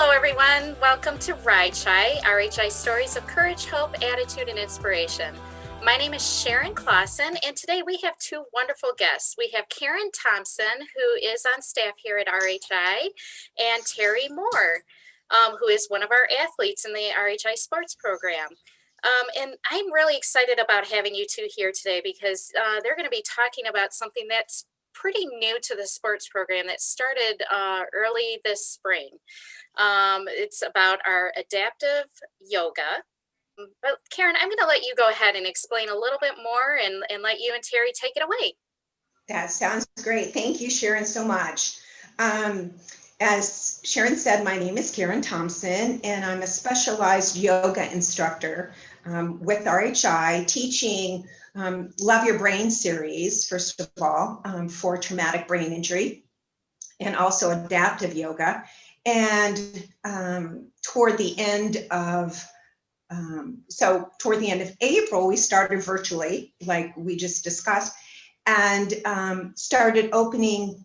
Hello, everyone. Welcome to RHI CHAI, RHI Stories of Courage, Hope, Attitude, and Inspiration. My name is Sharon Clausen, and today we have two wonderful guests. We have Karen Thompson, who is on staff here at RHI, and Terry Moore, who is one of our athletes in the RHI sports program. And I'm really excited about having you two here today because they're going to be talking about something that's pretty new to the sports program that started early this spring. It's about our adaptive yoga. But Karen, I'm going to let you go ahead and explain a little bit more and let you and Terry take it away. That sounds great. Thank you, Sharon, so much. As Sharon said, my name is Karen Thompson, and I'm a specialized yoga instructor with RHI, teaching Love Your Brain series, first of all, for traumatic brain injury, and also adaptive yoga. And toward the end of April, we started virtually, like we just discussed, and started opening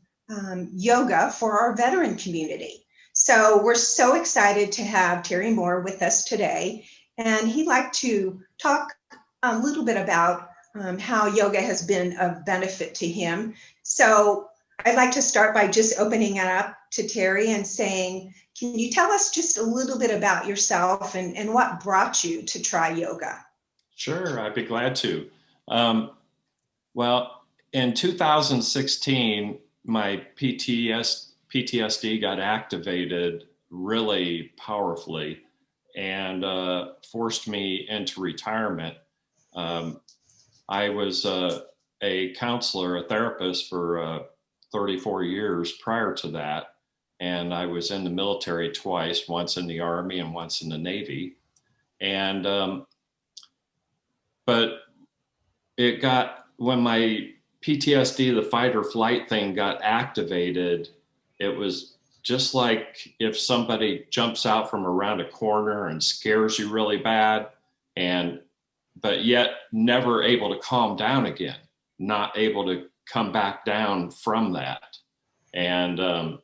yoga for our veteran community. So we're so excited to have Terry Moore with us today, and he'd like to talk a little bit about how yoga has been of benefit to him. So I'd like to start by just opening it up to Terry and saying, can you tell us just a little bit about yourself and what brought you to try yoga? Sure, I'd be glad to. Well, in 2016, my PTSD got activated really powerfully and forced me into retirement. I was a counselor, a therapist for 34 years prior to that. And I was in the military twice, once in the Army and once in the Navy. And, but it got, when my PTSD, the fight or flight thing got activated, it was just like if somebody jumps out from around a corner and scares you really bad, but yet never able to calm down again, not able to come back down from that. And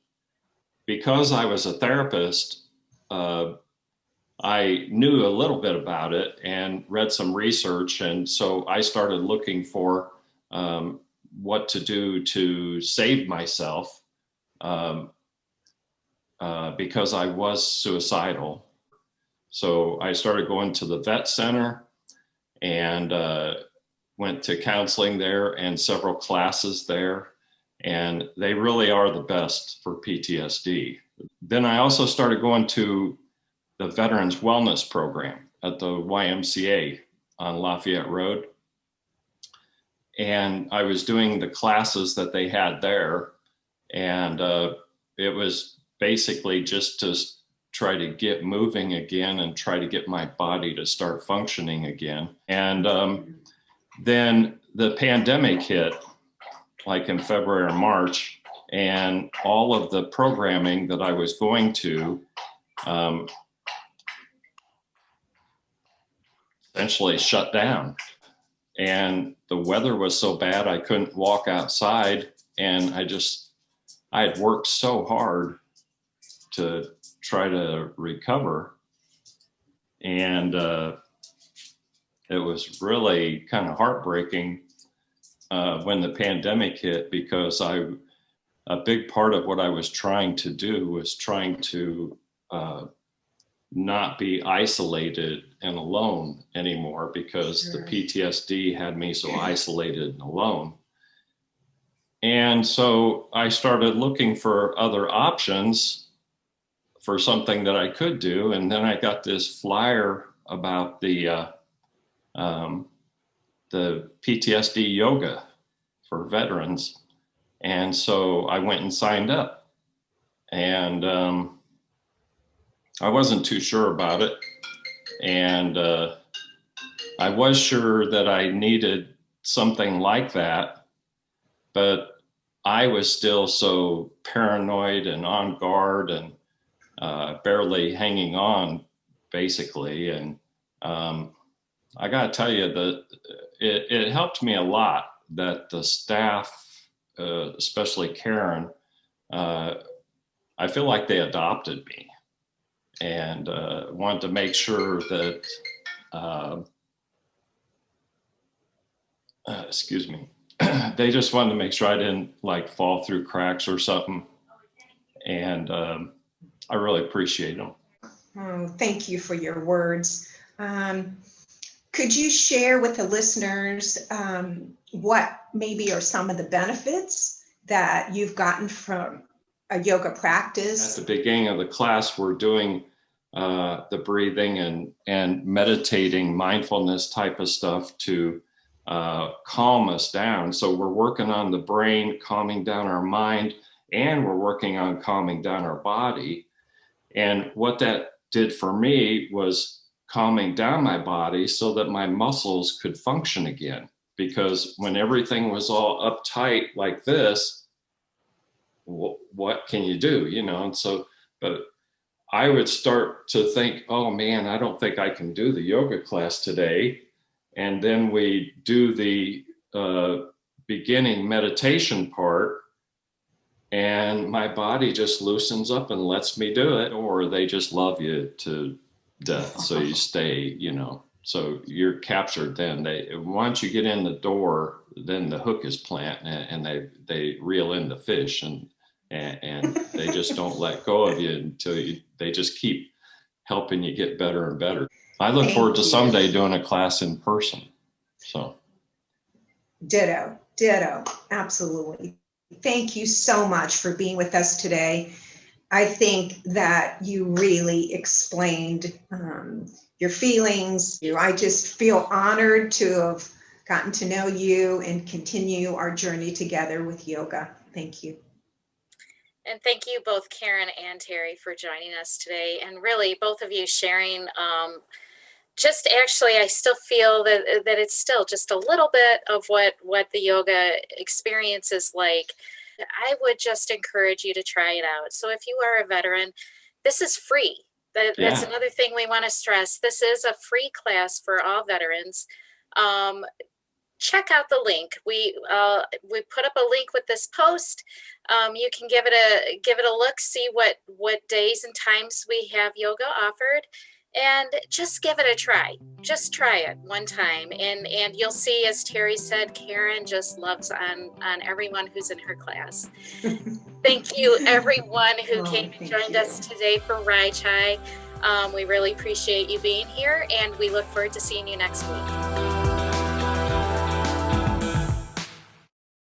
because I was a therapist, I knew a little bit about it and read some research. And so I started looking for what to do to save myself because I was suicidal. So I started going to the vet center and went to counseling there and several classes there. And they really are the best for PTSD. Then I also started going to the Veterans Wellness Program at the YMCA on Lafayette Road. And I was doing the classes that they had there. And it was basically just to try to get moving again and try to get my body to start functioning again. And then the pandemic hit, like in February or March, and all of the programming that I was going to essentially shut down. And the weather was so bad I couldn't walk outside, and I had worked so hard to try to recover, and it was really kind of heartbreaking when the pandemic hit, because a big part of what I was trying to do was trying to not be isolated and alone anymore, because Sure. The PTSD had me so isolated and alone. And so I started looking for other options for something that I could do. And then I got this flyer about the PTSD yoga for veterans. And so I went and signed up, and I wasn't too sure about it. And I was sure that I needed something like that, but I was still so paranoid and on guard and barely hanging on, basically. And I got to tell you that it helped me a lot that the staff, especially Karen, I feel like they adopted me. and wanted to make sure that, excuse me, they just wanted to make sure I didn't like fall through cracks or something. And I really appreciate them. Oh, thank you for your words. Could you share with the listeners what maybe are some of the benefits that you've gotten from a yoga practice? At the beginning of the class, we're doing the breathing and meditating, mindfulness type of stuff to calm us down. So we're working on the brain, calming down our mind, and we're working on calming down our body. And what that did for me was calming down my body so that my muscles could function again. Because when everything was all uptight like this, what can you do? You know, and so, but I would start to think, oh man, I don't think I can do the yoga class today. And then we do the beginning meditation part, and my body just loosens up and lets me do it, or they just love you to death. So you stay, you know, so you're captured then. Once you get in the door, then the hook is planted and they reel in the fish and they just don't let go of you until they just keep helping you get better and better. I look forward to someday doing a class in person. So. Ditto, absolutely. Thank you so much for being with us today. I think that you really explained your feelings. I just feel honored to have gotten to know you and continue our journey together with yoga. Thank you. And thank you both, Karen and Terry, for joining us today. And really, both of you sharing. Just actually, I still feel that it's still just a little bit of what the yoga experience is like. I would just encourage you to try it out. So if you are a veteran, this is free. That's another thing we want to stress. This is a free class for all veterans. Check out the link. We put up a link with this post. You can give it a look, see what days and times we have yoga offered. And just give it a try. Just try it one time. And you'll see, as Terry said, Karen just loves on everyone who's in her class. Thank you, everyone who came and joined us today for RHI CHAI. We really appreciate you being here, and we look forward to seeing you next week.